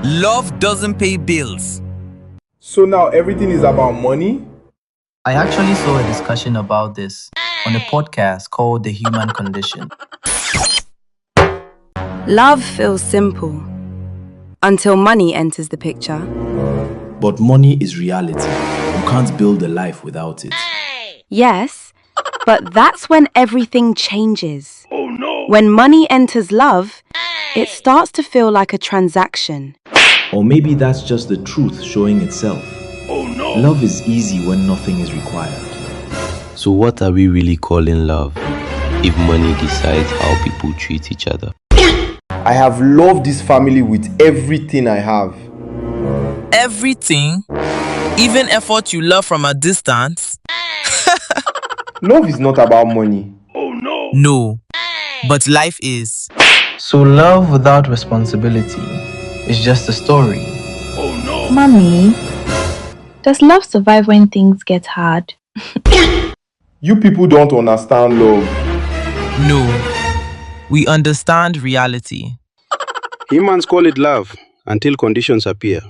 Love doesn't pay bills. So now everything is about money? I actually saw a discussion about this on a podcast called The Human Condition. Love feels simple until money enters the picture. But money is reality. You can't build a life without it. Yes, but that's when everything changes. Oh no! When money enters love, it starts to feel like a transaction. Or maybe that's just the truth showing itself. Oh no! Love is easy when nothing is required. So what are we really calling love if money decides how people treat each other? I have loved this family with everything I have. Everything, even effort you love from a distance. Love is not about money. Oh no! No, but life is. So love without responsibility is just a story. Oh no! Mommy, does love survive when things get hard? You people don't understand love. No, we understand reality. Humans call it love until conditions appear.